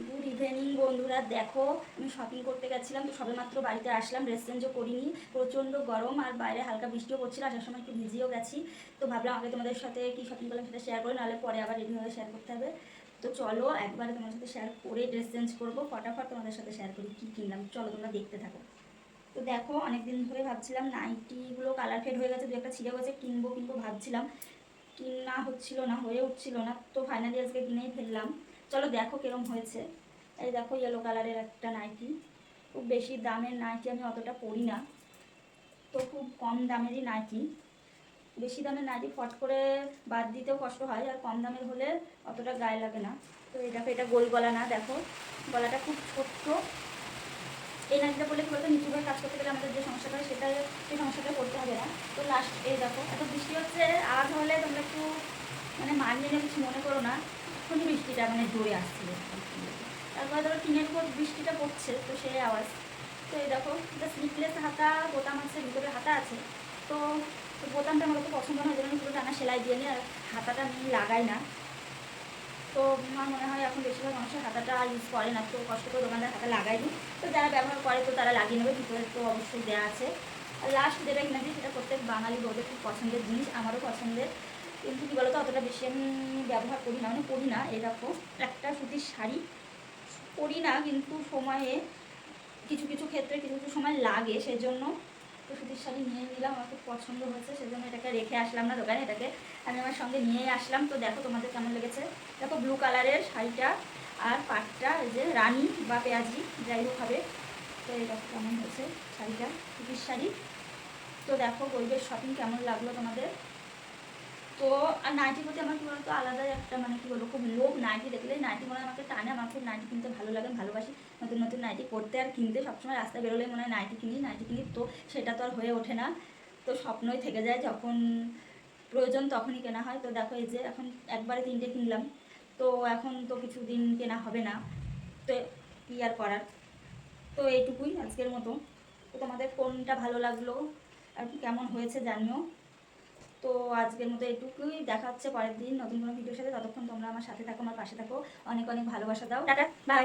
Good evening বন্ধুরা, দেখো আমি শপিং করতে গেছিলাম, তো সবেমাত্র বাড়িতে আসলাম। ড্রেস চেঞ্জও করিনি, প্রচণ্ড গরম আর বাইরে হালকা বৃষ্টিও পড়ছিল। আসার সময় একটু ভিজিয়েও গেছি, তো ভাবলাম আগে তোমাদের সাথে কি শপিং করলাম সেটা শেয়ার করি, নাহলে পরে আবার রেডি হয়ে শেয়ার করতে হবে। তো চলো একবারে তোমাদের সাথে শেয়ার করে ড্রেস চেঞ্জ করবো, ফটাফট তোমাদের সাথে শেয়ার করি কী কিনলাম। চলো তোমরা দেখতে থাকো। তো দেখো অনেকদিন ধরে ভাবছিলাম নাইটিগুলো কালার ফেড হয়ে গেছে, দু একটা ছিঁড়ে গেছে, কিনবো কিনবো ভাবছিলাম, কিনা হচ্ছিল না, হয়ে উঠছিল না। তো ফাইনালি আজকে কিনেই ফেললাম। চলো দেখো কিরম হয়েছে। এই দেখো ইয়েলো কালারের একটা নাইটি, খুব বেশি দামের নাইটি আমি অতটা পরি না, তো খুব কম দামেরই নাইটি। বেশি দামের নাইটি ফট করে বাদ দিতেও কষ্ট হয়, আর কম দামের হলে অতটা গায়ে লাগে না। তো এই দেখো, এটা গোল গলা না, দেখো গলাটা খুব ছোট্ট। এই নাইটিটা পরলে কী বলতো, নিচু হয়ে কাজ করতে গেলে আমাদের যে সমস্যাটা হয় সেই সমস্যাটা করতে হবে না। তো লাস্ট এই দেখো, এত বৃষ্টি হচ্ছে, আজ হলে তোমরা একটু মানে মানিয়ে নিয়ে কিছু মনে করো না, এখনই বৃষ্টিটা মানে জোরে আসছিল। তারপরে ধরো টিনের উপর বৃষ্টিটা পড়ছে, তো সেই আওয়াজ। তো এই দেখো, এটা স্লিপলেস হাতা, বোতাম আছে, ভিতরে হাতা আছে। তো বোতামটা আমার তো পছন্দ নয়, যেমন পুরো টানা সেলাই দিয়ে নিই, আর হাতাটা আমি লাগাই না। তো আমার মনে হয় এখন বেশিরভাগ মানুষের হাতাটা ইউজ করে না, তো কষ্ট করে দোকানদার হাতা লাগাইনি। তো যারা ব্যবহার করে তো তারা লাগিয়ে নেবে, ভিতরে তো অবশ্যই দেওয়া আছে। আর লাস্ট যেটা কিনেছি সেটা প্রত্যেক বাঙালি বউদের খুব পছন্দের জিনিস, আমারও পছন্দের, কিন্তু কী বলতো অতটা বেশি আমি ব্যবহার করি না, মানে করি না। এরকম একটা সুতির শাড়ি পরি না, কিন্তু সময়ে কিছু কিছু ক্ষেত্রে কিছু কিছু সময় লাগে, সেই জন্য তো সুতির শাড়ি নিয়ে নিলাম। আমার খুব পছন্দ হয়েছে, সেজন্য এটাকে রেখে আসলাম না দোকানে, এটাকে আমি আমার সঙ্গে নিয়ে আসলাম। তো দেখো তোমাদের কেমন লেগেছে। দেখো ব্লু কালারের শাড়িটা, আর পাটটা এই যে রানী বা পেঁয়াজি যাই হোক হবে। তো এই দেখো কেমন হয়েছে শাড়িটা, সুতির শাড়ি। তো দেখো বলবে শপিং কেমন লাগলো তোমাদের। তো আর নাইটির প্রতি আমার কী বলতো আলাদাই একটা মানে কী বলবো, খুব লোভ। নাইটি দেখলেই নাইটি মনে হয় আমাকে টানে, আমার খুব নাইটি কিনতে ভালো লাগে, ভালোবাসি নতুন নতুন নাইটি পরতে আর কিনতে। সবসময় রাস্তায় বেরোলেই মনে হয় নাইটি কিনি নাইটি কিনি, তো সেটা তো আর হয়ে ওঠে না। তো স্বপ্নই থেকে যায়, যখন প্রয়োজন তখনই কেনা হয়। তো দেখো এই যে এখন একবারে 3টে কিনলাম, তো এখন তো কিছুদিন কেনা হবে না, তো কী আর করার। তো এইটুকুই আজকের মতো। তো তোমাদের কোনটা ভালো লাগলো আর কেমন হয়েছে জানিও। তো আজকের মতো এটুকুই, দেখা হচ্ছে পরের দিন নতুন কোনো ভিডিওর সাথে। ততক্ষণ তোমরা আমার সাথে থাকো, আমার পাশে থাকো, অনেক অনেক ভালোবাসা দাও। Tata, by.